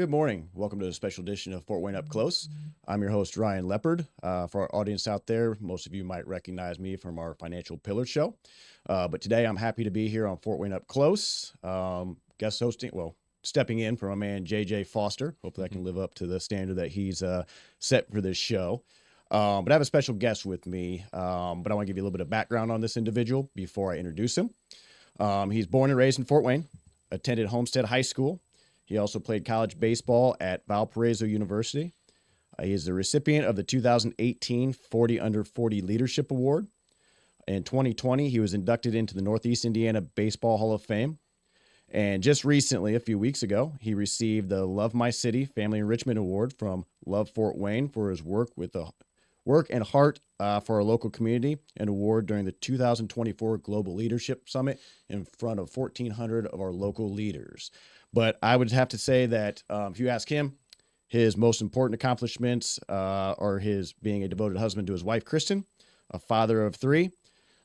Good morning. Welcome to a special edition of Fort Wayne Up Close. I'm your host, Ryan Lepird. For our audience out there, most of you might recognize me from our Financial Pillar show. But today I'm happy to be here on Fort Wayne Up Close, stepping in for my man, JJ Foster. Hopefully I can live up to the standard that he's set for this show. But I have a special guest with me, but I want to give you a little bit of background on this individual before I introduce him. He's born and raised in Fort Wayne, attended Homestead High School. He also played college baseball at Valparaiso University. He is the recipient of the 2018 40 Under 40 Leadership Award. In 2020, he was inducted into the Northeast Indiana Baseball Hall of Fame. And just recently, a few weeks ago, he received the Love My City Family Enrichment Award from Love Fort Wayne for his work and heart for our local community, an award during the 2024 Global Leadership Summit in front of 1,400 of our local leaders. But I would have to say that if you ask him, his most important accomplishments are his being a devoted husband to his wife, Kristen, a father of three,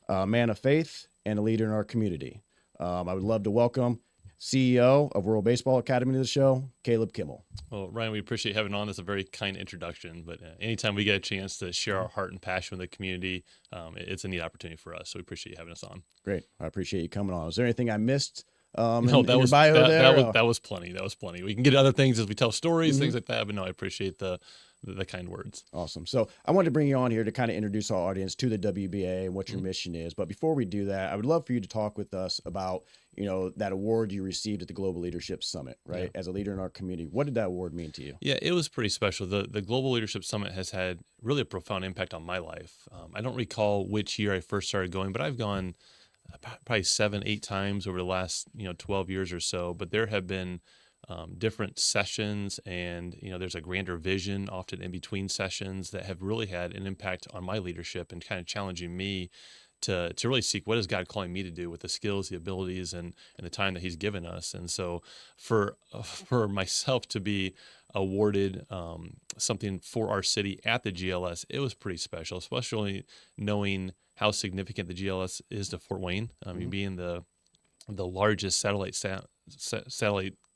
a man of faith, and a leader in our community. I would love to welcome CEO of World Baseball Academy to the show, Caleb Kimmel. Well, Ryan, we appreciate having on. That's a very kind introduction, but anytime we get a chance to share our heart and passion with the community, it's a neat opportunity for us. So we appreciate you having us on. Great. I appreciate you coming on. Is there anything I missed? No, in that your was bio there? that was plenty. That was plenty. We can get other things as we tell stories, things like that. But no, I appreciate the kind words. Awesome. So I wanted to bring you on here to kind of introduce our audience to the WBA and what your mission is. But before we do that, I would love for you to talk with us about, that award you received at the Global Leadership Summit, right? Yeah. As a leader in our community. What did that award mean to you? Yeah, it was pretty special. The Global Leadership Summit has had really a profound impact on my life. I don't recall which year I first started going, but I've gone probably 7-8 times over the last 12 years or so. But there have been different sessions, and there's a grander vision often in between sessions that have really had an impact on my leadership and kind of challenging me to really seek what is God calling me to do with the skills, the abilities, and the time that He's given us. And so for myself to be awarded something for our city at the GLS, it was pretty special, especially knowing how significant the GLS is to Fort Wayne. I mean, being the largest satellite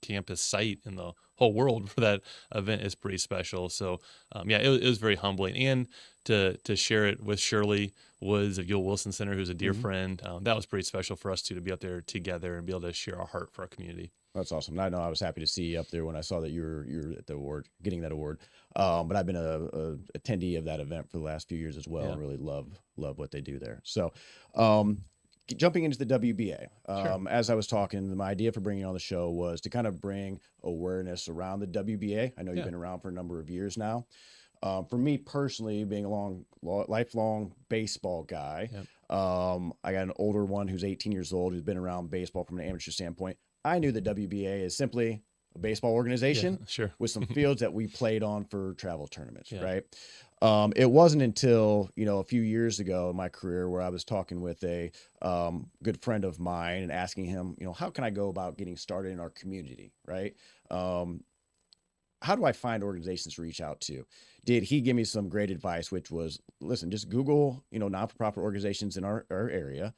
campus site in the whole world for that event is pretty special. So it was very humbling, and to share it with Shirley Woods of Yule Wilson Center, who's a dear friend. That was pretty special for us too, to be out there together and be able to share our heart for our community. That's awesome. I know I was happy to see you up there when I saw that you were at the award, getting that award. But I've been a attendee of that event for the last few years as well. Yeah. I really love what they do there. So jumping into the WBA, Sure. As I was talking, my idea for bringing you on the show was to kind of bring awareness around the WBA. I know you've been around for a number of years now. For me personally, being a lifelong baseball guy, I got an older one who's 18 years old who's been around baseball from an amateur standpoint. I knew the WBA is simply a baseball organization with some fields that we played on for travel tournaments, right? It wasn't until, a few years ago in my career where I was talking with a good friend of mine and asking him, how can I go about getting started in our community, right? How do I find organizations to reach out to? Did he give me some great advice, which was, listen, just Google, not-for-profit organizations in our area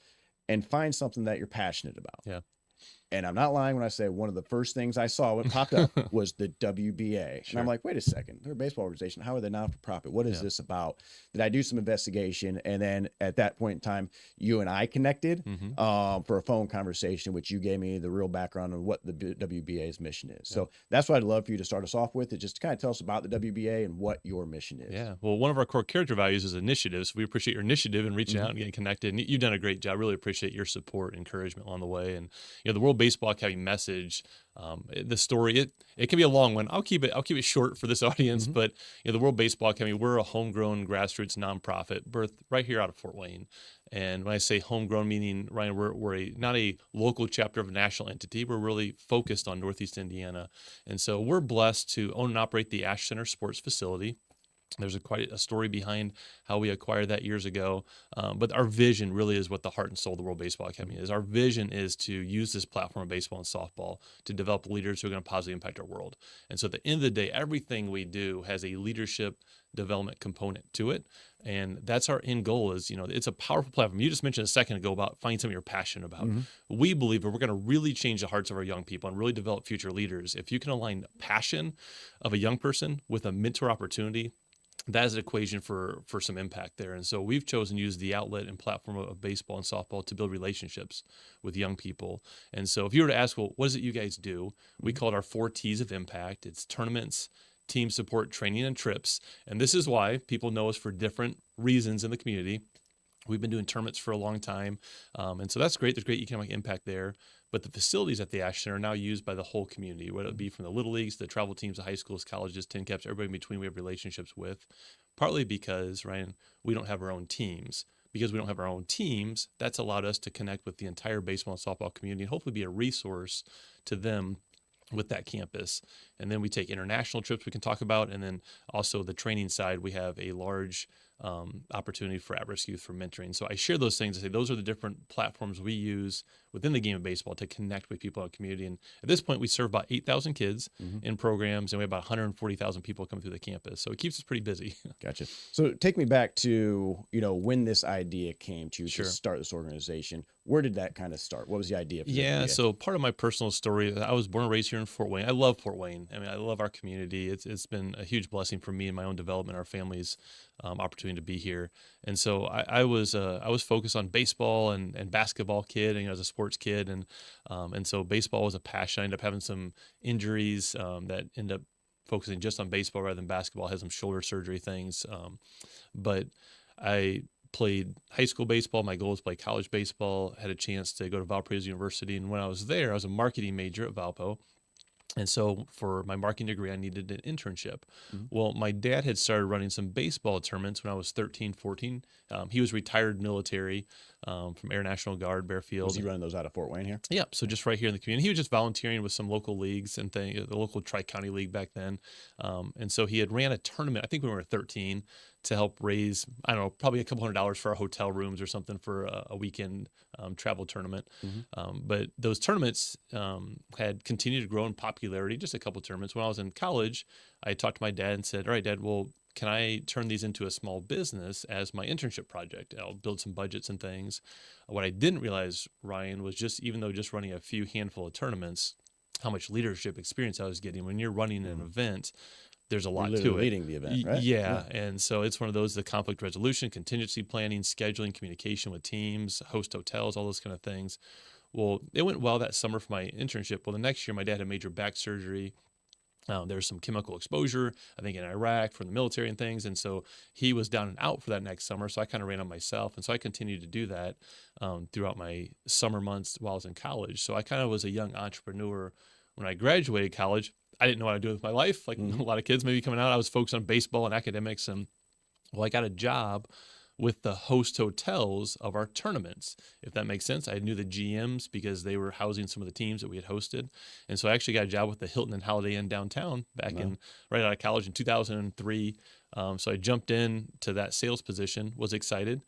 and find something that you're passionate about. Yeah. And I'm not lying when I say one of the first things I saw when it popped up was the WBA. And I'm like, wait a second, they're a baseball organization. How are they not for profit? What is this about? Did I do some investigation? And then at that point in time, you and I connected for a phone conversation, which you gave me the real background on what the WBA's mission is. So that's what I'd love for you to start us off with, is just to kind of tell us about the WBA and what your mission is. Yeah. Well, one of our core character values is initiatives. We appreciate your initiative and reaching out and getting connected. And you've done a great job. Really appreciate your support, encouragement along the way. And the World Baseball Academy message, the story, it can be a long one. I'll keep it short for this audience, but the World Baseball Academy, we're a homegrown grassroots nonprofit birthed right here out of Fort Wayne. And when I say homegrown, meaning, Ryan, we're not a local chapter of a national entity. We're really focused on Northeast Indiana. And so we're blessed to own and operate the Ash Center Sports Facility. There's quite a story behind how we acquired that years ago. But our vision really is what the heart and soul of the World Baseball Academy is. Our vision is to use this platform of baseball and softball to develop leaders who are going to positively impact our world. And so at the end of the day, everything we do has a leadership development component to it. And that's our end goal is, it's a powerful platform. You just mentioned a second ago about finding something you're passionate about. We believe that we're going to really change the hearts of our young people and really develop future leaders. If you can align passion of a young person with a mentor opportunity, that is an equation for some impact there. And so we've chosen to use the outlet and platform of baseball and softball to build relationships with young people. And so if you were to ask, well, what is it you guys do? We call it our 4 T's of impact. It's tournaments, team support, training, and trips. And this is why people know us for different reasons in the community. We've been doing tournaments for a long time. And so that's great. There's great economic impact there. But the facilities at the Ash Center are now used by the whole community, whether it be from the little leagues, the travel teams, the high schools, colleges, tin caps, everybody in between we have relationships with, partly because, Ryan, we don't have our own teams. Because we don't have our own teams, that's allowed us to connect with the entire baseball and softball community and hopefully be a resource to them with that campus. And then we take international trips we can talk about. And then also the training side, we have a large opportunity for at-risk youth for mentoring. So I share those things to say those are the different platforms we use within the game of baseball to connect with people in the community. And at this point, we serve about 8,000 kids in programs, and we have about 140,000 people come through the campus. So it keeps us pretty busy. Gotcha. So take me back to, when this idea came to you Sure. to start this organization. Where did that kind of start? What was the idea? For the Yeah, idea? so part of my personal story, I was born and raised here in Fort Wayne. I love Fort Wayne. I mean, I love our community. It's been a huge blessing for me and my own development, our family's opportunity to be here. And so I was focused on baseball and basketball kid, and as a sports kid, and so baseball was a passion. I ended up having some injuries that ended up focusing just on baseball rather than basketball. I had some shoulder surgery things, but I played high school baseball. My goal was to play college baseball. Had a chance to go to Valparaiso University, and when I was there, I was a marketing major at Valpo. And so for my marketing degree, I needed an internship. Well, my dad had started running some baseball tournaments when I was 13, 14. He was retired military from Air National Guard, Bearfield. Was he running those out of Fort Wayne here? Yeah, so just right here in the community. He was just volunteering with some local leagues and things, the local Tri-County League back then. And so he had ran a tournament, I think when we were 13, to help raise, I don't know, probably a couple $100 for our hotel rooms or something for a weekend travel tournament. But those tournaments had continued to grow in popularity, just a couple of tournaments. When I was in college, I talked to my dad and said, all right, Dad, well, can I turn these into a small business as my internship project? I'll build some budgets and things. What I didn't realize, Ryan, was even though just running a few handful of tournaments, how much leadership experience I was getting. When you're running an event, there's a lot to it. Leading the event, right? Yeah. And so it's one of those, the conflict resolution, contingency planning, scheduling, communication with teams, host hotels, all those kind of things. Well, it went well that summer for my internship. Well, the next year, my dad had major back surgery. There's some chemical exposure, I think, in Iraq from the military and things. And so he was down and out for that next summer. So I kind of ran on myself. And so I continued to do that throughout my summer months while I was in college. So I kind of was a young entrepreneur. When I graduated college, I didn't know what I'd do with my life. Like a lot of kids maybe coming out, I was focused on baseball and academics. And I got a job with the host hotels of our tournaments, if that makes sense. I knew the GMs because they were housing some of the teams that we had hosted. And so I actually got a job with the Hilton and Holiday Inn downtown back right out of college in 2003. So I jumped in to that sales position, was excited,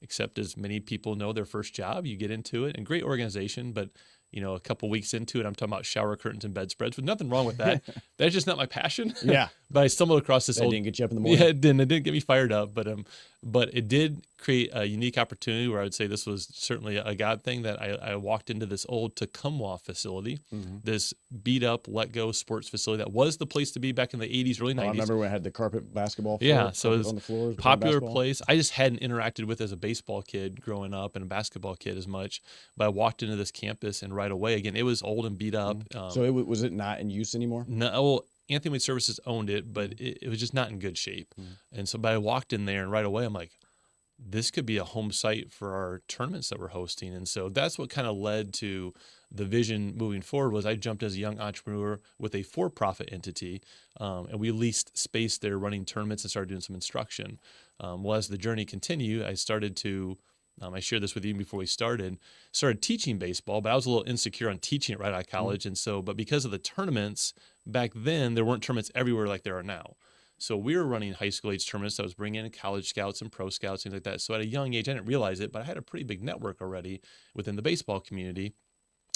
except as many people know, their first job, you get into it, and great organization, but a couple weeks into it, I'm talking about shower curtains and bedspreads. With nothing wrong with that. That's just not my passion. Yeah. But I stumbled across this That didn't get you up in the morning. Yeah, it didn't. It didn't get me fired up, but it did create a unique opportunity where I would say this was certainly a God thing that I walked into this old Tacoma facility, this beat up, let go sports facility that was the place to be back in the 80s, early 90s. I remember when I had the carpet basketball floor. Yeah, so it was on the floors. popular place. I just hadn't interacted with as a baseball kid growing up and a basketball kid as much, but I walked into this campus and right away, again, it was old and beat up. So was it not in use anymore? No, well, Anthony Wade Services owned it, but it was just not in good shape. And so, but I walked in there and right away I'm like, this could be a home site for our tournaments that we're hosting. And so that's what kind of led to the vision moving forward. Was I jumped as a young entrepreneur with a for-profit entity, and we leased space there running tournaments and started doing some instruction. Well, as the journey continued, I started to I shared this with you before we started teaching baseball, but I was a little insecure on teaching it right out of college. And so, but because of the tournaments back then, there weren't tournaments everywhere like there are now. So we were running high school age tournaments. I was bringing in college scouts and pro scouts, things like that. So at a young age, I didn't realize it, but I had a pretty big network already within the baseball community.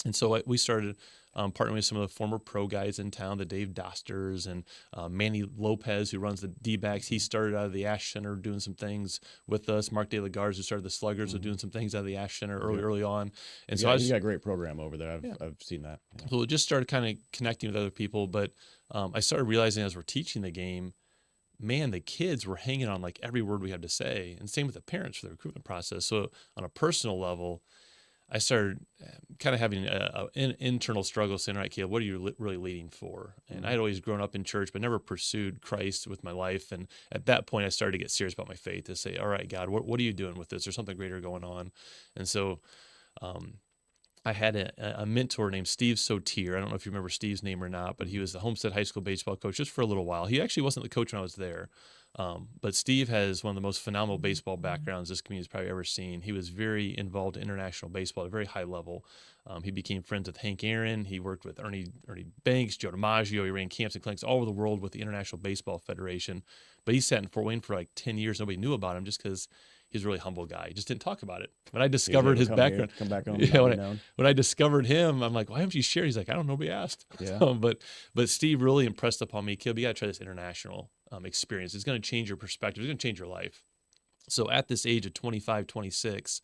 And so we started partnering with some of the former pro guys in town, the Dave Dosters and Manny Lopez, who runs the D-backs. He started out of the Ash Center doing some things with us. Mark De La Garza, who started the Sluggers, was doing some things out of the Ash Center early on. And so he's got a great program over there. I've seen that. Yeah. So it just started kind of connecting with other people. But I started realizing as we're teaching the game, man, the kids were hanging on like every word we had to say. And same with the parents for the recruitment process. So on a personal level, I started kind of having an internal struggle saying, all right, Caleb, what are you really leading for? And I'd always grown up in church, but never pursued Christ with my life. And at that point, I started to get serious about my faith to say, all right, God, what are you doing with this? There's something greater going on. And so I had a mentor named Steve Sotier. I don't know if you remember Steve's name or not, but he was the Homestead High School baseball coach just for a little while. He actually wasn't the coach when I was there. But Steve has one of the most phenomenal baseball backgrounds this community's probably ever seen. He was very involved in international baseball at a very high level. He became friends with Hank Aaron. He worked with Ernie Banks, Joe DiMaggio. He ran camps and clinics all over the world with the International Baseball Federation. But he sat in Fort Wayne for like 10 years. Nobody knew about him just because he's a really humble guy. He just didn't talk about it. When I discovered his background, come back home. When I discovered him, I'm like, why haven't you shared? He's like, I don't know. Nobody asked. Yeah. But Steve really impressed upon me, Caleb, you got to try this international experience. It's going to change your perspective. It's going to change your life. So at this age of 25, 26,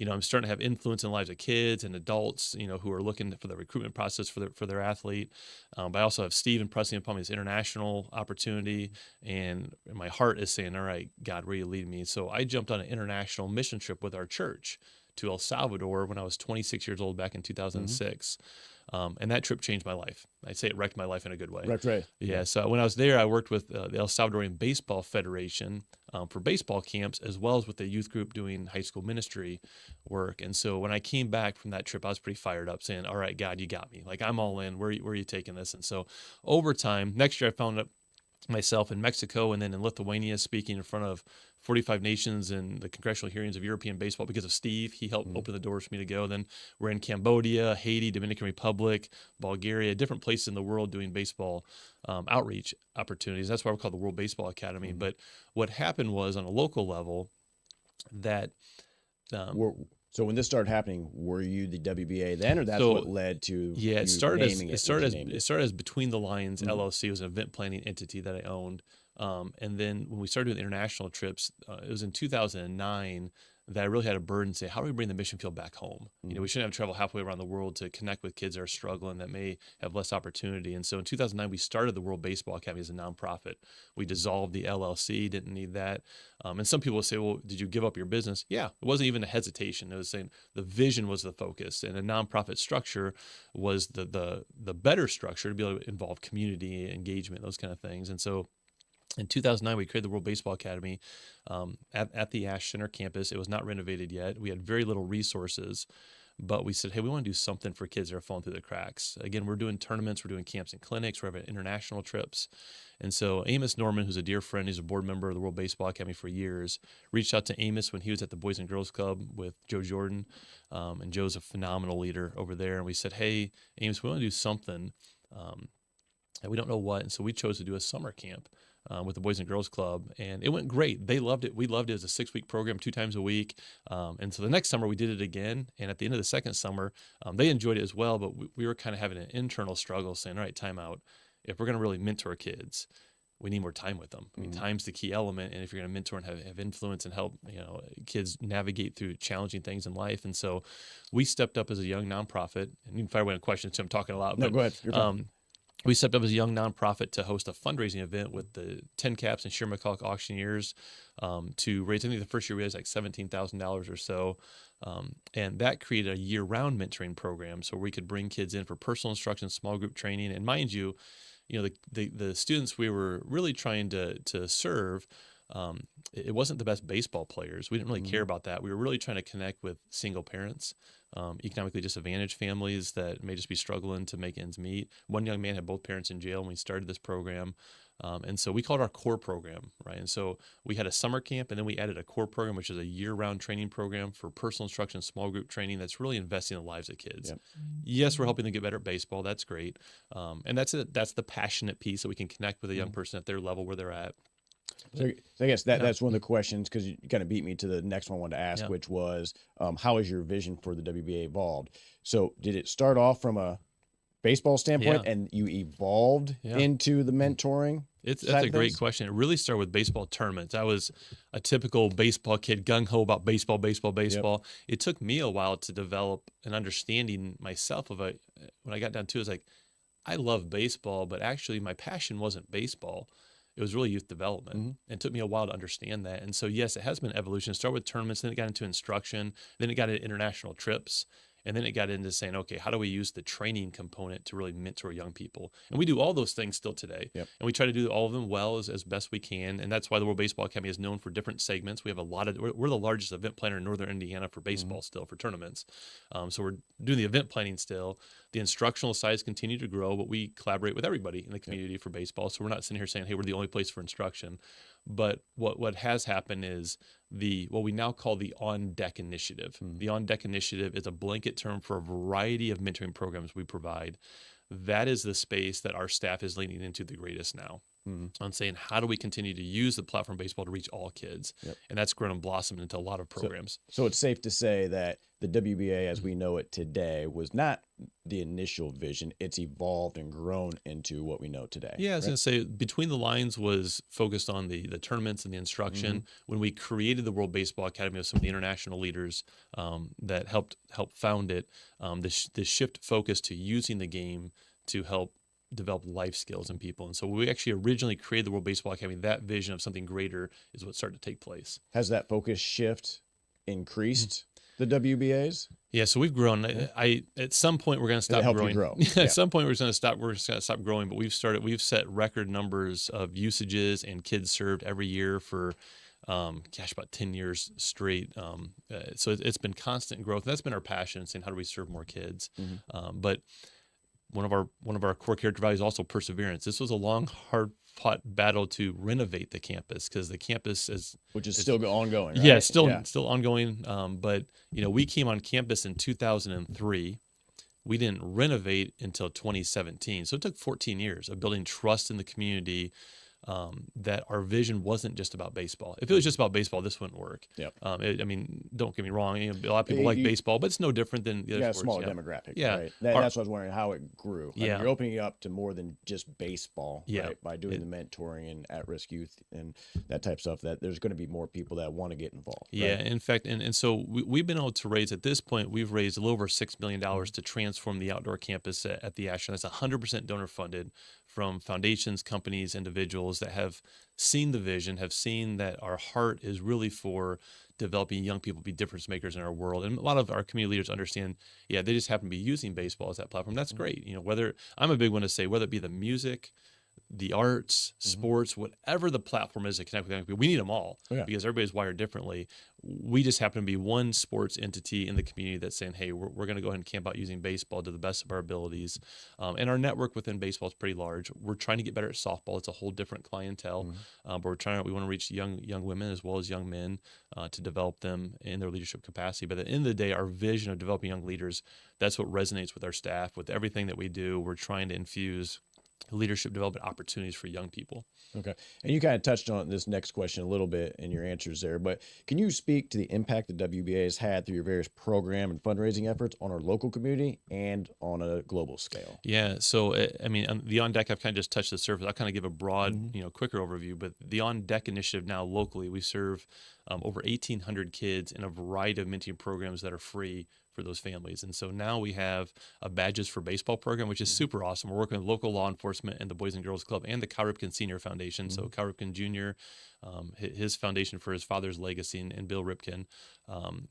I'm starting to have influence in the lives of kids and adults, who are looking for the recruitment process for their athlete. But I also have Steve impressing upon me this international opportunity, and my heart is saying, all right, God, where are you leading me? So I jumped on an international mission trip with our church to El Salvador when I was 26 years old back in 2006. And that trip changed my life. I'd say it wrecked my life in a good way. Right. Yeah. So when I was there, I worked with the El Salvadorian Baseball Federation for baseball camps, as well as with the youth group doing high school ministry work. And so when I came back from that trip, I was pretty fired up saying, all right, God, you got me. Like, I'm all in. Where are you taking this? And so over time, next year I found myself in Mexico and then in Lithuania speaking in front of 45 nations in the congressional hearings of European baseball because of Steve. He helped open the doors for me to go. Then we're in Cambodia, Haiti, Dominican Republic, Bulgaria, different places in the world doing baseball outreach opportunities. That's why we're called the World Baseball Academy. But what happened was on a local level that so when this started happening, were you the WBA then, or that's what led to? Yeah, it started as Between the Lines LLC. It was an event planning entity that I owned. And then when we started doing international trips, it was in 2009 that I really had a burden to say, how do we bring the mission field back home? We shouldn't have to travel halfway around the world to connect with kids that are struggling, that may have less opportunity. And so in 2009, we started the World Baseball Academy as a nonprofit. We dissolved the LLC, didn't need that. And some people will say, well, did you give up your business? Yeah, it wasn't even a hesitation. It was saying the vision was the focus, and a nonprofit structure was the better structure to be able to involve community engagement, those kind of things. And so in 2009, we created the World Baseball Academy at the Ash Center campus. It was not renovated yet. We had very little resources, but we said, hey, we want to do something for kids that are falling through the cracks. Again, we're doing tournaments, we're doing camps and clinics, we're having international trips. And so Amos Norman, who's a dear friend, he's a board member of the World Baseball Academy for years, reached out to Amos when he was at the Boys and Girls Club with Joe Jordan. And Joe's a phenomenal leader over there. And we said, hey, Amos, we want to do something, and we don't know what. And so we chose to do a summer camp with the Boys and Girls Club, and it went great. They loved it. We loved it as a 6-week program, 2 times a week. And so the next summer we did it again. And at the end of the second summer, they enjoyed it as well, but we were kind of having an internal struggle saying, all right, time out. If we're going to really mentor kids, we need more time with them. I mean, time's the key element. And if you're going to mentor and have influence and help, kids navigate through challenging things in life. And so we stepped up as a young nonprofit, and you can fire away on questions, so I'm talking a lot. No, but, go ahead. You're fine. We stepped up as a young nonprofit to host a fundraising event with the 10 Caps and Sheer McCulloch auctioneers to raise, I think the first year we raised like $17,000 or so. And that created a year-round mentoring program so we could bring kids in for personal instruction, small group training. And mind you, the students we were really trying to serve it wasn't the best baseball players. We didn't really care about that. We were really trying to connect with single parents, economically disadvantaged families that may just be struggling to make ends meet. One young man had both parents in jail when we started this program. And so we called our core program, right? And so we had a summer camp, and then we added a core program, which is a year-round training program for personal instruction, small group training that's really investing in the lives of kids. Yep. Yes, we're helping them get better at baseball. That's great. And that's it. That's the passionate piece, that we can connect with a young person at their level where they're at. So I guess that's one of the questions, because you kind of beat me to the next one I wanted to ask, which was, how has your vision for the WBA evolved? So did it start off from a baseball standpoint and you evolved into the mentoring? That's a great question. It really started with baseball tournaments. I was a typical baseball kid, gung-ho about baseball. Yep. It took me a while to develop an understanding myself of it. When I got down to it, was like, I love baseball, but actually my passion wasn't baseball. It was really youth development. And it took me a while to understand that. And so, yes, it has been evolution. It started with tournaments, then it got into instruction, then it got into international trips. And then it got into saying, okay, how do we use the training component to really mentor young people? And we do all those things still today. Yep. And we try to do all of them well as best we can. And that's why the World Baseball Academy is known for different segments. We have we're the largest event planner in Northern Indiana for baseball still, for tournaments. So we're doing the event planning still. The instructional sides continue to grow, but we collaborate with everybody in the community for baseball. So we're not sitting here saying, hey, we're the only place for instruction. But what has happened is what we now call the On Deck Initiative. The On Deck Initiative is a blanket term for a variety of mentoring programs we provide. That is the space that our staff is leaning into the greatest now, on saying, how do we continue to use the platform baseball to reach all kids? Yep. And that's grown and blossomed into a lot of programs. So it's safe to say that the WBA as we know it today was not the initial vision. It's evolved and grown into what we know today. Yeah, I was going to say, between the lines was focused on the tournaments and the instruction. When we created the World Baseball Academy with some of the international leaders that helped found it, this shift focus to using the game to help develop life skills in people. And so we actually originally created the World Baseball Academy. That vision of something greater is what started to take place. Has that focus shift increased the WBAs? Yeah, so we've grown. At some point we're going to stop growing. Grow. At some point we're going to stop growing, but we've set record numbers of usages and kids served every year for about 10 years straight. So it's been constant growth. That's been our passion, saying how do we serve more kids. But one of our core character values is also perseverance. This was a long, hard-fought battle to renovate the campus, because the campus is still ongoing. Right? Yeah, still ongoing. But we came on campus in 2003. We didn't renovate until 2017. So it took 14 years of building trust in the community. That our vision wasn't just about baseball. If it was just about baseball, this wouldn't work. Yep. Don't get me wrong. A lot of people like baseball, but it's no different than the other sports. Smaller demographic. Yeah. Right? That's what I was wondering, how it grew. Yeah. You're opening it up to more than just baseball, Yeah. right? By doing the mentoring and at-risk youth and that type of stuff, that there's going to be more people that want to get involved. Yeah. Right? In fact, and so we've been able to raise, at this point, we've raised a little over $6 million to transform the outdoor campus at the Ashland. That's 100% donor funded from foundations, companies, individuals that have seen the vision, have seen that our heart is really for developing young people to be difference makers in our world. And a lot of our community leaders understand, they just happen to be using baseball as that platform. That's great. Whether I'm a big one to say, whether it be the music, the arts, sports, whatever the platform is to connect with young people, we need them all because everybody's wired differently. We just happen to be one sports entity in the community that's saying, hey, we're going to go ahead and camp out using baseball to the best of our abilities. And our network within baseball is pretty large. We're trying to get better at softball. It's a whole different clientele. But we want to reach young women as well as young men to develop them in their leadership capacity. But at the end of the day, our vision of developing young leaders, that's what resonates with our staff. With everything that we do, we're trying to infuse leadership development opportunities for young people. Okay. And you kind of touched on this next question a little bit in your answers there, but can you speak to the impact the WBA has had through your various program and fundraising efforts on our local community and on a global scale? Yeah. So, on the On Deck, I've kind of just touched the surface. I'll kind of give a broad, quicker overview, but the On Deck initiative now locally, we serve over 1,800 kids in a variety of mentoring programs that are free for those families. And so now we have a Badges for Baseball program, which is super awesome. We're working with local law enforcement and the Boys and Girls Club and the Cal Ripken Senior Foundation. So Cal Ripken Jr., his foundation for his father's legacy, and Bill Ripken.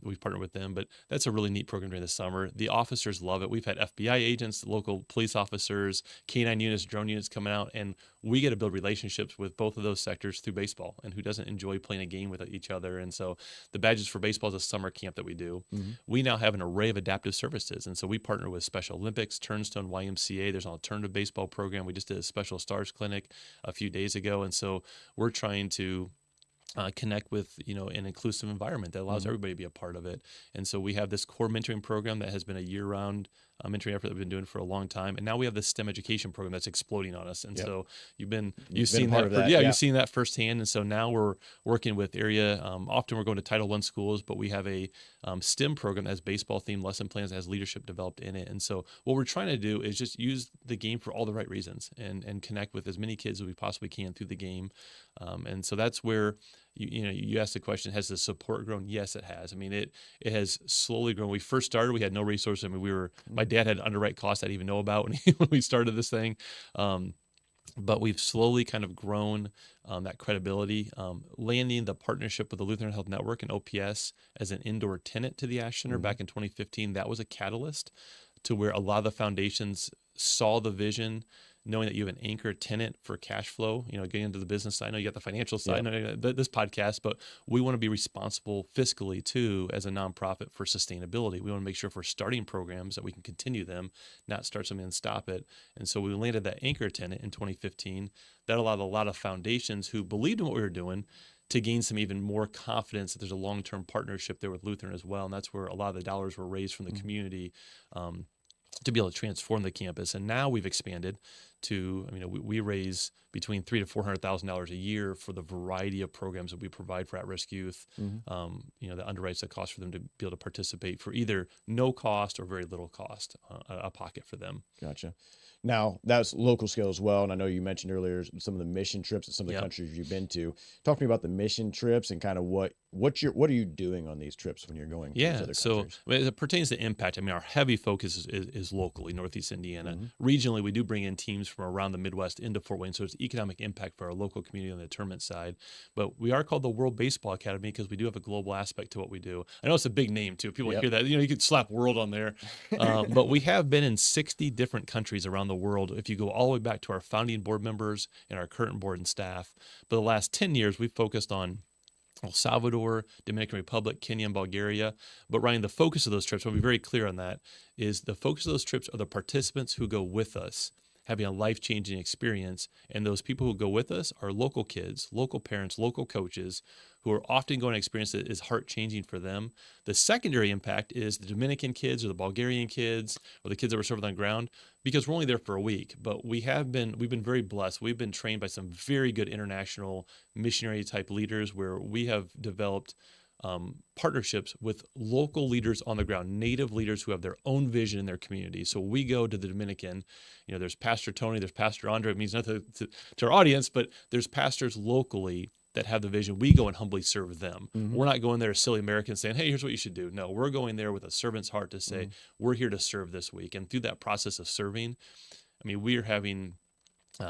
We've partnered with them, but that's a really neat program during the summer. The officers love it. We've had FBI agents, local police officers, canine units, drone units coming out, and we get to build relationships with both of those sectors through baseball. And who doesn't enjoy playing a game with each other? And so the Badges for Baseball is a summer camp that we do. We now have an array of adaptive services. And so we partner with Special Olympics, Turnstone, YMCA. There's an alternative baseball program. We just did a Special Stars Clinic a few days ago. And so we're trying to connect with an inclusive environment that allows everybody to be a part of it. And so we have this core mentoring program that has been a year-round mentoring effort that we've been doing for a long time, and now we have this STEM education program that's exploding on us. And so you've seen that, you've seen that firsthand. And so now we're working with area. Often we're going to Title I schools, but we have a STEM program that has baseball-themed lesson plans, that has leadership developed in it. And so what we're trying to do is just use the game for all the right reasons and connect with as many kids as we possibly can through the game. And so that's where you asked the question, has the support grown? Yes, it has. I mean, it has slowly grown. We first started, we had no resources. I mean, my dad had underwrite costs I didn't even know about when we started this thing. But we've slowly kind of grown that credibility, landing the partnership with the Lutheran Health Network and OPS as an indoor tenant to the Ash Center back in 2015. That was a catalyst to where a lot of the foundations saw the vision, knowing that you have an anchor tenant for cash flow, getting into the business side. I know you got the financial side, this podcast, but we want to be responsible fiscally too as a nonprofit for sustainability. We want to make sure if we're starting programs that we can continue them, not start something and stop it. And so we landed that anchor tenant in 2015. That allowed a lot of foundations who believed in what we were doing to gain some even more confidence that there's a long-term partnership there with Lutheran as well. And that's where a lot of the dollars were raised from the community to be able to transform the campus. And now we've expanded to, we raise between $300,000 to $400,000 a year for the variety of programs that we provide for at-risk youth. That underwrites the cost for them to be able to participate for either no cost or very little cost, a pocket for them. Gotcha. Now, that's local scale as well. And I know you mentioned earlier some of the mission trips at some of the countries you've been to. Talk to me about the mission trips and kind of what are you doing on these trips when you're going to these other countries? So as it pertains to impact, our heavy focus is locally, Northeast Indiana. Regionally, we do bring in teams from around the Midwest into Fort Wayne. So it's economic impact for our local community on the tournament side. But we are called the World Baseball Academy because we do have a global aspect to what we do. I know it's a big name too. People hear that, you could slap world on there. But we have been in 60 different countries around the world. If you go all the way back to our founding board members and our current board and staff, but the last 10 years, we've focused on El Salvador, Dominican Republic, Kenya, and Bulgaria. But Ryan, the focus of those trips, I'll be very clear on that, is the focus of those trips are the participants who go with us, having a life-changing experience. And those people who go with us are local kids, local parents, local coaches who are often going to experience that is heart-changing for them. The secondary impact is the Dominican kids or the Bulgarian kids or the kids that were serving on the ground, because we're only there for a week. But we've been very blessed. We've been trained by some very good international missionary-type leaders where we have developed partnerships with local leaders on the ground, native leaders who have their own vision in their community. So we go to the Dominican, there's Pastor Tony, there's Pastor Andre. It means nothing to our audience, but there's pastors locally that have the vision. We go and humbly serve them. We're not going there as silly Americans saying, hey, here's what you should do. No, we're going there with a servant's heart to say, we're here to serve this week. And through that process of serving, we are having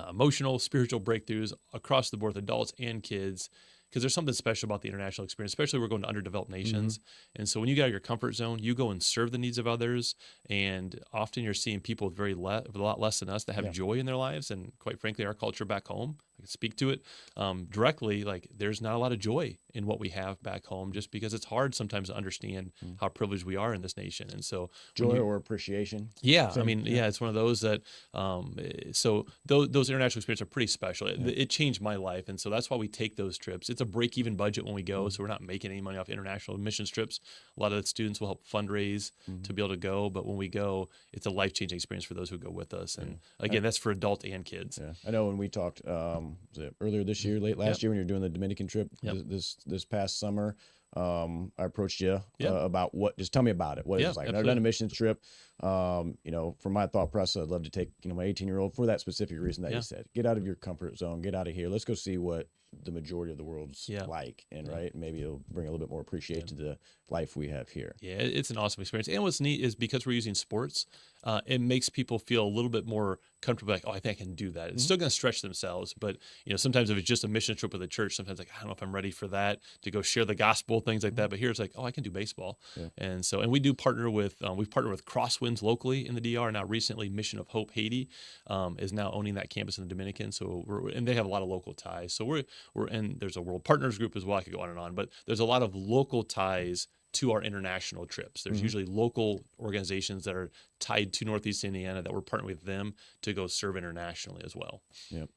emotional, spiritual breakthroughs across the board, adults and kids, because there's something special about the international experience, especially we're going to underdeveloped nations. And so when you get out of your comfort zone, you go and serve the needs of others. And often you're seeing people with with a lot less than us that have joy in their lives. And quite frankly, our culture back home, I can speak to it directly, like there's not a lot of joy in what we have back home, just because it's hard sometimes to understand how privileged we are in this nation. And so joy or appreciation. It's one of those that, so those international experiences are pretty special. It changed my life. And so that's why we take those trips. It's a break-even budget when we go. So we're not making any money off international missions trips. A lot of the students will help fundraise to be able to go. But when we go, it's a life-changing experience for those who go with us. And again, that's for adult and kids. Yeah. I know when we talked, was it earlier this year, late last year when you were doing the Dominican trip this past summer, I approached you about just tell me about it. What it was like. I've never done a missions trip. For my thought process, I'd love to take, my 18-year-old for that specific reason that Yeah. you said. Get out of your comfort zone, get out of here. Let's go see what the majority of the world's Yeah. like, and Yeah. right, maybe it'll bring a little bit more appreciation to the life we have here. Yeah, it's an awesome experience. And what's neat is because we're using sports, it makes people feel a little bit more comfortable. Like, oh, I think I can do that. It's still going to stretch themselves, but sometimes if it's just a mission trip with the church, sometimes like I don't know if I'm ready for that to go share the gospel, things like that. But here it's like, oh, I can do baseball, and we do partner with we've partnered with Crosswinds locally in the DR. Now recently, Mission of Hope Haiti is now owning that campus in the Dominican. So and they have a lot of local ties. So we're and there's a World Partners group as well. I could go on and on, but there's a lot of local ties to our international trips. There's usually local organizations that are tied to Northeast Indiana that we're partnering with them to go serve internationally as well. Yep.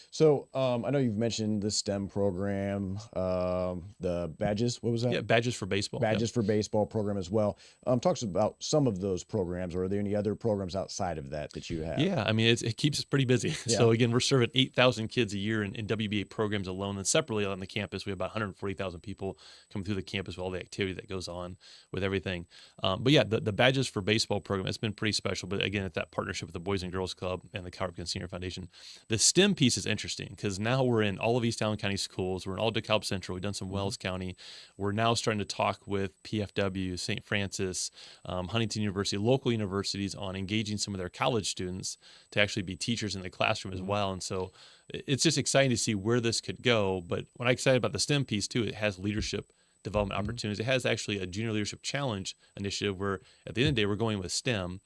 So I know you've mentioned the STEM program, the badges. What was that? Yeah, Badges for Baseball. Badges for Baseball program as well. Talks about some of those programs, or are there any other programs outside of that you have? Yeah, I mean, it keeps us pretty busy. Yeah. So again, we're serving 8,000 kids a year in WBA programs alone. And separately on the campus, we have about 140,000 people coming through the campus with all the activity that goes on with everything. But yeah, the Badges for Baseball program, it's been pretty special. But again, it's that partnership with the Boys and Girls Club and the Calvert Senior Foundation. The STEM piece is interesting because now we're in all of East Allen County schools. We're in all DeKalb Central. We've done some Wells County. We're now starting to talk with PFW, St. Francis, Huntington University, local universities on engaging some of their college students to actually be teachers in the classroom as well. And so it's just exciting to see where this could go. But what I'm excited about the STEM piece too, it has leadership development opportunities. It has actually a Junior Leadership Challenge initiative where at the end of the day, we're going with STEM,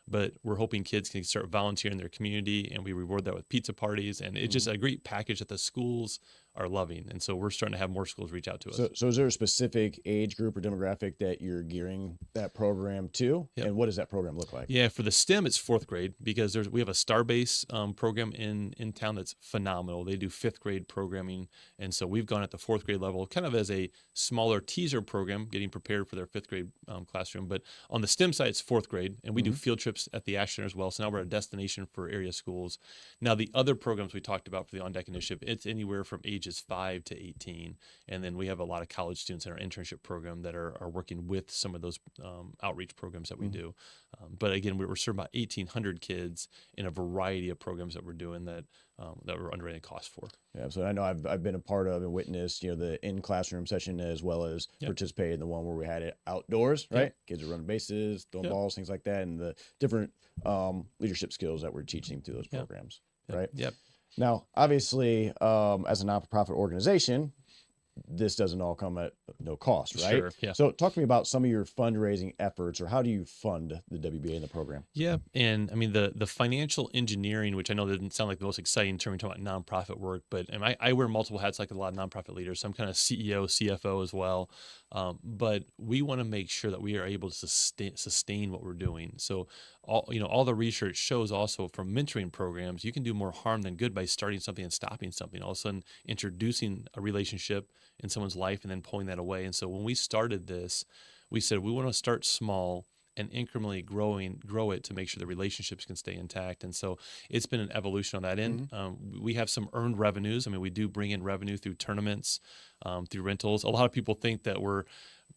but we're hoping kids can start volunteering in their community, and we reward that with pizza parties. And it's just a great package that the schools are loving. And so we're starting to have more schools reach out to us. So is there a specific age group or demographic that you're gearing that program to? Yep. And what does that program look like? Yeah, for the STEM, it's fourth grade because we have a Starbase program in town that's phenomenal. They do fifth grade programming. And so we've gone at the fourth grade level kind of as a smaller teaser program, getting prepared for their fifth grade classroom. But on the STEM side, it's fourth grade. And we do field trips at the Ash Center as well. So now we're a destination for area schools. Now, the other programs we talked about for the On Deck Initiative, it's anywhere from ages 5 to 18. And then we have a lot of college students in our internship program that are working with some of those outreach programs that we do. But again, we're serving about 1,800 kids in a variety of programs that we're doing that we're underwriting a cost for. Yeah, so I know I've been a part of and witnessed, the in-classroom session as well as participated in the one where we had it outdoors, right? Yep. Kids are running bases, throwing balls, things like that, and the different leadership skills that we're teaching through those programs, right? Yep. Now, obviously, as a nonprofit organization, this doesn't all come at no cost, right? Sure, yeah. So talk to me about some of your fundraising efforts, or how do you fund the WBA and the program? Yeah, and I mean the financial engineering, which I know doesn't sound like the most exciting term when talking about nonprofit work, but I wear multiple hats like a lot of nonprofit leaders. So I'm kind of CEO, CFO as well. But we want to make sure that we are able to sustain what we're doing. So all the research shows also from mentoring programs, you can do more harm than good by starting something and stopping something. All of a sudden, introducing a relationship in someone's life and then pulling that away. And so when we started this, we said we want to start small and incrementally grow it to make sure the relationships can stay intact. And so it's been an evolution on that end. We have some earned revenues. I mean, we do bring in revenue through tournaments, through rentals. A lot of people think that we're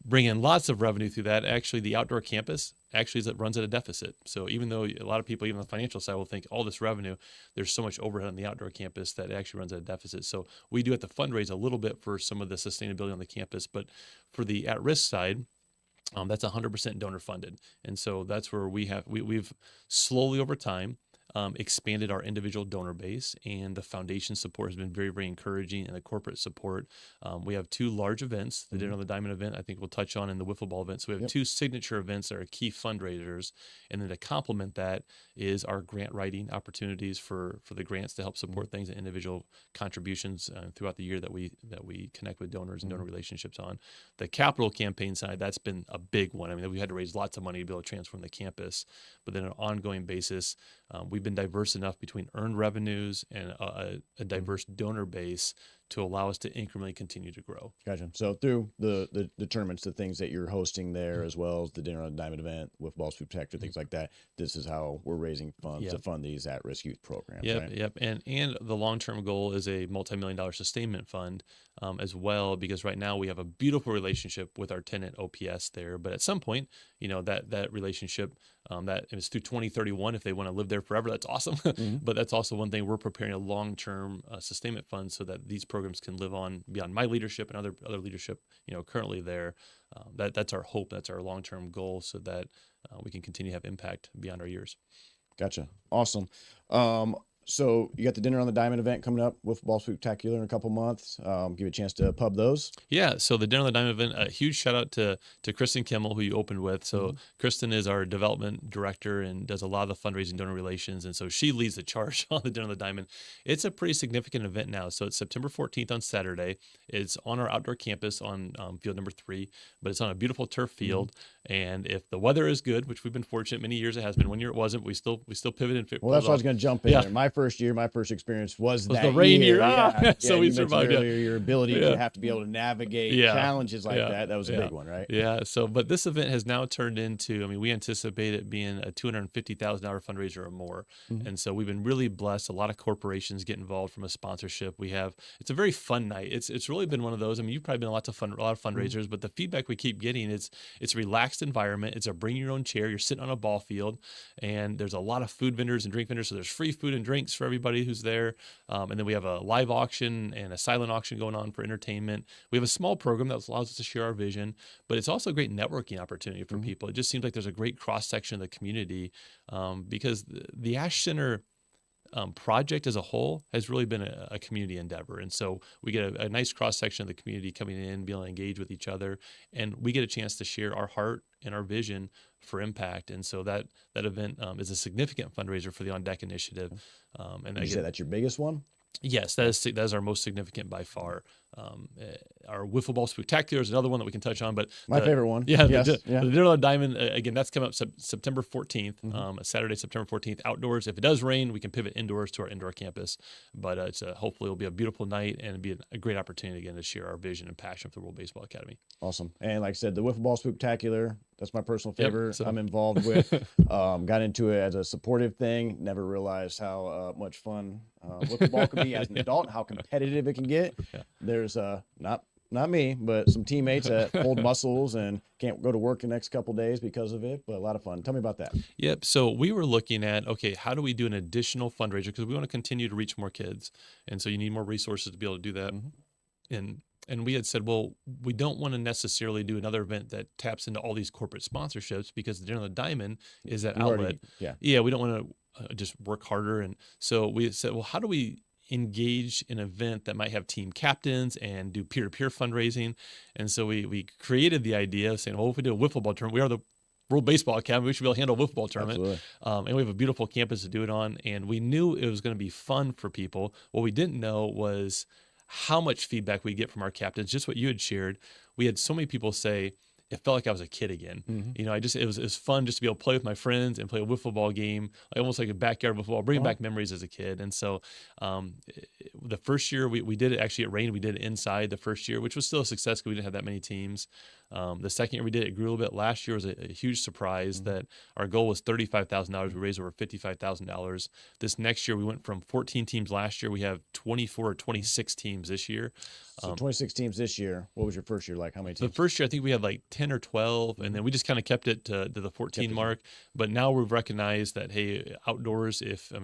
bringing lots of revenue through that. Actually, the outdoor campus runs at a deficit. So even though a lot of people, even on the financial side, will think all this revenue, there's so much overhead on the outdoor campus that it actually runs at a deficit. So we do have to fundraise a little bit for some of the sustainability on the campus. But for the at-risk side, that's 100% donor funded. And so that's where we've slowly over time expanded our individual donor base, and the foundation support has been very, very encouraging, and the corporate support. We have two large events, the Dinner on the Diamond event, I think we'll touch on, and the Wiffle Ball event. So we have two signature events that are key fundraisers. And then to complement that is our grant writing opportunities for the grants to help support things and individual contributions throughout the year that we connect with donors and donor relationships on. The capital campaign side, that's been a big one. I mean, we had to raise lots of money to be able to transform the campus, but then on an ongoing basis, we've been diverse enough between earned revenues and a diverse donor base to allow us to incrementally continue to grow. Gotcha. So through the tournaments, the things that you're hosting there, as well as the Dinner on the Diamond event with Ball Protector, things like that, this is how we're raising funds to fund these at-risk youth programs. Yep, right? yep. And the long-term goal is a multi-million-dollar sustainment fund as well, because right now we have a beautiful relationship with our tenant OPS there. But at some point, that relationship, that is through 2031. If they want to live there forever, that's awesome. But that's also one thing, we're preparing a long-term sustainment fund so that these programs can live on beyond my leadership and other leadership, currently there. That's our hope. That's our long-term goal, so that we can continue to have impact beyond our years. Gotcha. Awesome. So you got the Dinner on the Diamond event coming up with Ball Spectacular in a couple months. Give you a chance to pub those. Yeah. So the Dinner on the Diamond event, a huge shout out to Kristen Kimmel, who you opened with. So Kristen is our development director and does a lot of the fundraising, donor relations. And so she leads the charge on the Dinner on the Diamond. It's a pretty significant event now. So it's September 14th on Saturday. It's on our outdoor campus on field number 3, but it's on a beautiful turf field. And if the weather is good, which we've been fortunate, many years it has been. One year it wasn't. We still pivoted. Well, that's what I was going to jump in there. My first experience was that the rain year. So we survived. Earlier, your ability to have to be able to navigate challenges like that was a big one, right? Yeah. So, but this event has now turned into, we anticipate it being a $250,000 fundraiser or more. And so we've been really blessed. A lot of corporations get involved from a sponsorship. It's a very fun night. It's really been one of those. You've probably been a lot of fundraisers, but the feedback we keep getting is it's a relaxed environment. It's a bring your own chair. You're sitting on a ball field, and there's a lot of food vendors and drink vendors. So there's free food and drinks for everybody who's there. And then we have a live auction and a silent auction going on for entertainment. We have a small program that allows us to share our vision, but it's also a great networking opportunity for people. It just seems like there's a great cross section of the community, because the Ash Center project as a whole has really been a community endeavor. And so we get a nice cross section of the community coming in, being able to engage with each other, and we get a chance to share our heart and our vision for impact. And so that event is a significant fundraiser for the On Deck initiative. And you said that's your biggest one? Yes, that is our most significant by far. Our Wiffle Ball Spectacular is another one that we can touch on, but my favorite one. Yeah, the Dinner on the Diamond, again, that's coming up September 14th, Saturday, September 14th, outdoors. If it does rain, we can pivot indoors to our indoor campus, but hopefully it'll be a beautiful night and be a great opportunity again to share our vision and passion for the World Baseball Academy. Awesome. And like I said, the Wiffle Ball Spectacular, that's my personal favorite. I'm involved with. Got into it as a supportive thing. Never realized how much fun wiffle ball can be as an adult, how competitive it can get. There's not me, but some teammates that hold muscles and can't go to work the next couple days because of it, but a lot of fun. Tell me about that. Yep. So we were looking at, okay, how do we do an additional fundraiser? Because we want to continue to reach more kids. And so you need more resources to be able to do that. And we had said, well, we don't want to necessarily do another event that taps into all these corporate sponsorships, because the Dinner on the Diamond is that outlet. We don't want to just work harder. And so we said, well, how do we engage an event that might have team captains and do peer-to-peer fundraising? And so we created the idea of saying, well, if we do a wiffle ball tournament, we are the World Baseball Academy, we should be able to handle a wiffle ball tournament. And we have a beautiful campus to do it on. And we knew it was going to be fun for people. What we didn't know was how much feedback we get from our captains. Just what you had shared. We had so many people say, it felt like I was a kid again. It was fun just to be able to play with my friends and play a wiffle ball game, almost like a backyard wiffle ball, bringing back memories as a kid. And so the first year we did it, actually it rained, we did it inside the first year, which was still a success because we didn't have that many teams. The second year we did it, grew a little bit. Last year was a huge surprise that our goal was $35,000. We raised over $55,000. This next year we went from 14 teams last year. We have 24 or 26 teams this year. So 26 teams this year. What was your first year like? How many teams? The first year I think we had like 10 or 12, and then we just kind of kept it to the 14 mark. But now we've recognized that, hey, outdoors,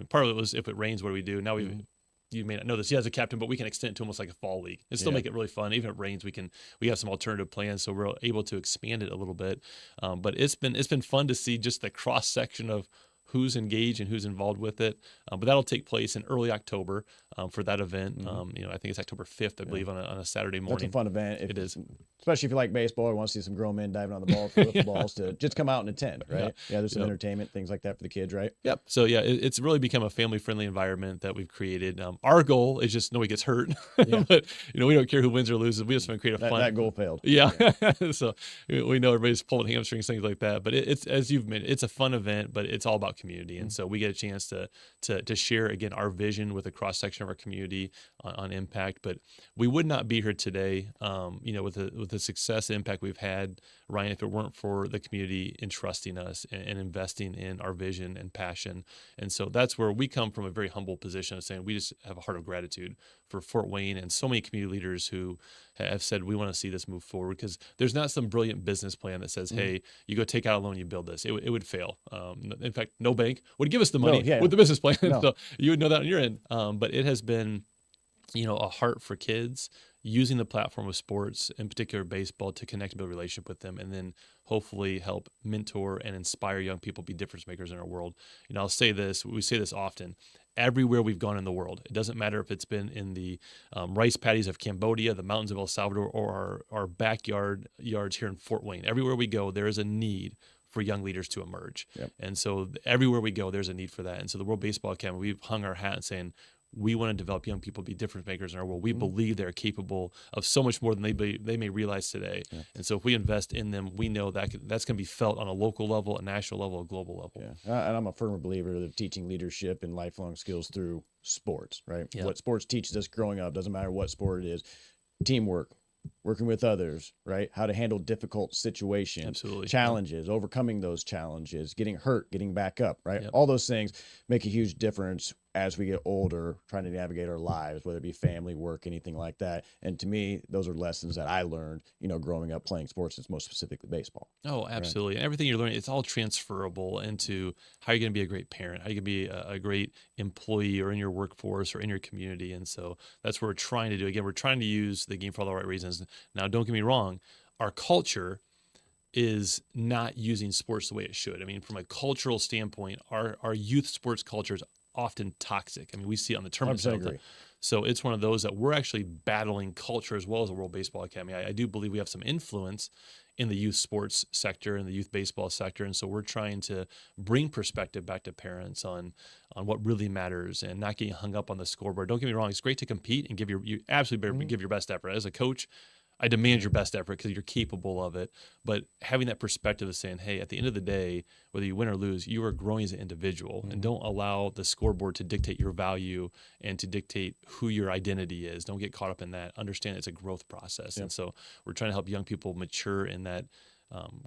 part of it was if it rains, what do we do? Now you may not know this, as a captain, but we can extend it to almost like a fall league and still make it really fun. Even if it rains, we have some alternative plans, so we're able to expand it a little bit. But it's been fun to see just the cross section of who's engaged and who's involved with it. But that'll take place in early October for that event. I think it's October 5th, I believe, on a Saturday morning. That's a fun event. It is. Especially if you like baseball or want to see some grown men diving on the ball for wiffle balls, to just come out and attend, right? There's some entertainment, things like that for the kids, right? Yep. So it's really become a family-friendly environment that we've created. Our goal is just nobody gets hurt, but we don't care who wins or loses. We just want to create a fun. That goal failed. Yeah. So we know everybody's pulling hamstrings, things like that. But it's, as you've mentioned, it's a fun event, but it's all about community. And so we get a chance to share, again, our vision with a cross-section of our community on impact. But we would not be here today, with the success and impact we've had, Ryan, if it weren't for the community entrusting us and investing in our vision and passion. And so that's where we come from, a very humble position of saying we just have a heart of gratitude for Fort Wayne and so many community leaders who have said, we want to see this move forward, because there's not some brilliant business plan that says, hey, you go take out a loan, you build this. It would fail. In fact, no bank would give us the money with the business plan. No. So you would know that on your end. But it has been, a heart for kids, using the platform of sports, in particular baseball, to connect and build a relationship with them, and then hopefully help mentor and inspire young people, be difference makers in our world. I'll say this, we say this often, everywhere we've gone in the world, it doesn't matter if it's been in the rice paddies of Cambodia, the mountains of El Salvador, or our backyard yards here in Fort Wayne. Everywhere we go, there is a need for young leaders to emerge. Yep. And so everywhere we go, there's a need for that. And so the World Baseball Academy, we've hung our hat and saying, we want to develop young people to be difference makers in our world. We believe they're capable of so much more than they may realize today. Yeah. And so if we invest in them, we know that that's going to be felt on a local level, a national level, a global level. Yeah. And I'm a firm believer of teaching leadership and lifelong skills through sports, right? Yeah. What sports teaches us growing up, doesn't matter what sport it is, teamwork, working with others, right? How to handle difficult situations, absolutely, challenges, overcoming those challenges, getting hurt, getting back up, right? Yep. All those things make a huge difference as we get older, trying to navigate our lives, whether it be family, work, anything like that. And to me, those are lessons that I learned, growing up playing sports, and most specifically baseball. Oh, absolutely. Right? And everything you're learning, it's all transferable into how you're going to be a great parent, how you can be a great employee, or in your workforce, or in your community. And so that's what we're trying to do. Again, we're trying to use the game for all the right reasons. Now, don't get me wrong, our culture is not using sports the way it should. I mean, from a cultural standpoint, our youth sports culture is often toxic. I mean, we see it on the tournament side. So it's one of those that we're actually battling culture as well as the World Baseball Academy. I do believe we have some influence in the youth sports sector and the youth baseball sector. And so we're trying to bring perspective back to parents on what really matters and not getting hung up on the scoreboard. Don't get me wrong. It's great to compete and you absolutely better give your best effort. As a coach, I demand your best effort because you're capable of it. But having that perspective of saying, hey, at the end of the day, whether you win or lose, you are growing as an individual, and don't allow the scoreboard to dictate your value and to dictate who your identity is. Don't get caught up in that. Understand it's a growth process. Yep. And so we're trying to help young people mature in that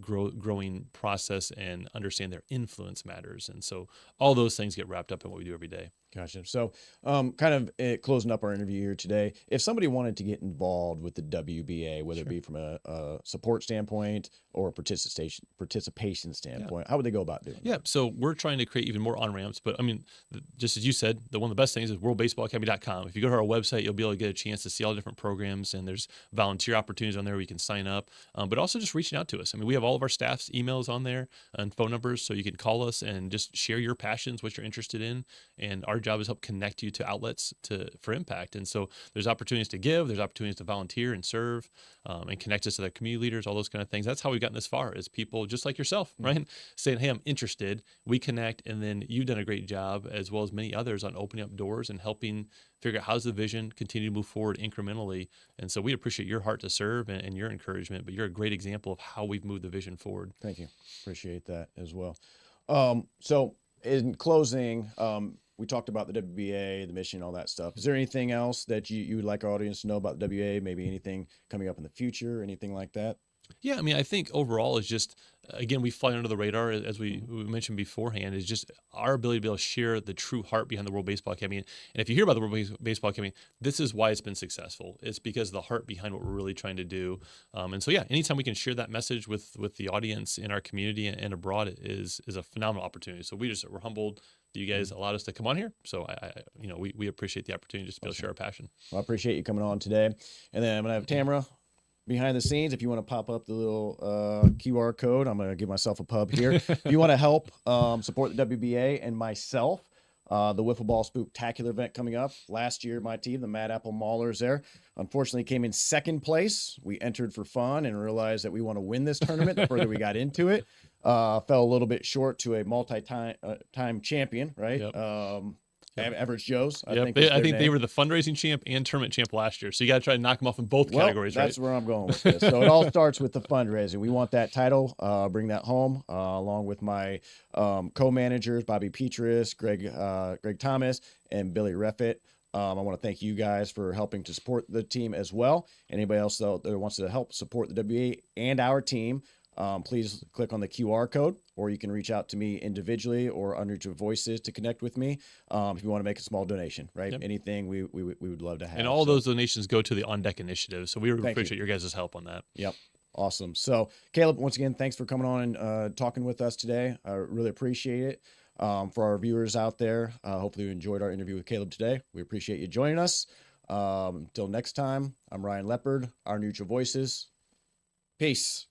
growing process and understand their influence matters. And so all those things get wrapped up in what we do every day. Gotcha. So kind of closing up our interview here today, if somebody wanted to get involved with the WBA, whether it be from a support standpoint or a participation standpoint, how would they go about doing it? Yeah. So we're trying to create even more on-ramps. But I mean, just as you said, one of the best things is worldbaseballacademy.com. If you go to our website, you'll be able to get a chance to see all the different programs, and there's volunteer opportunities on there where you can sign up, but also just reaching out to us. I mean, we have all of our staff's emails on there and phone numbers, so you can call us and just share your passions, what you're interested in. And our job is help connect you to outlets for impact. And so there's opportunities to give, there's opportunities to volunteer and serve, and connect us to their community leaders, all those kind of things. That's how we've gotten this far, is people just like yourself, right? Saying, hey, I'm interested. We connect, and then you've done a great job, as well as many others, on opening up doors and helping figure out how's the vision continue to move forward incrementally. And so we appreciate your heart to serve and your encouragement, but you're a great example of how we've moved the vision forward. Thank you. Appreciate that as well. So in closing, we talked about the WBA, the mission, all that stuff. Is there anything else that you would like our audience to know about the WBA? Maybe anything coming up in the future, anything like that? Yeah, I mean, I think overall is just, again, we fly under the radar, as we mentioned beforehand, is just our ability to be able to share the true heart behind the World Baseball Academy. And if you hear about the World Baseball Academy, this is why it's been successful. It's because of the heart behind what we're really trying to do. And so, yeah, anytime we can share that message with the audience in our community and abroad is a phenomenal opportunity. So we're humbled that you guys allowed us to come on here. So we appreciate the opportunity just to be able to share our passion. Well, I appreciate you coming on today. And then I'm gonna have Tamara behind the scenes. If you want to pop up the little QR code, I'm gonna give myself a pub here. If you want to help support the WBA and myself, the Wiffle Ball Spooktacular event coming up. Last year, my team, the Mad Apple Maulers there, unfortunately came in second place. We entered for fun and realized that we want to win this tournament the further we got into it. Fell a little bit short to a multi-time champion, right? Yep. Yep. Average Joe's. I think they were the fundraising champ and tournament champ last year. So you got to try to knock them off in both categories, right? That's where I'm going with this. So it all starts with the fundraising. We want that title, bring that home, along with my co-managers, Bobby Petrus, Greg Thomas, and Billy Reffett. I want to thank you guys for helping to support the team as well. Anybody else that wants to help support the WA and our team, please click on the QR code, or you can reach out to me individually or under your voices to connect with me if you want to make a small donation, right? Yep. Anything we would love to have. And all those donations go to the On Deck initiative. So we really appreciate your guys' help on that. Yep. Awesome. So Caleb, once again, thanks for coming on and talking with us today. I really appreciate it. For our viewers out there, hopefully you enjoyed our interview with Caleb today. We appreciate you joining us. Until next time, I'm Ryan Lepird, our Neutral Voices. Peace.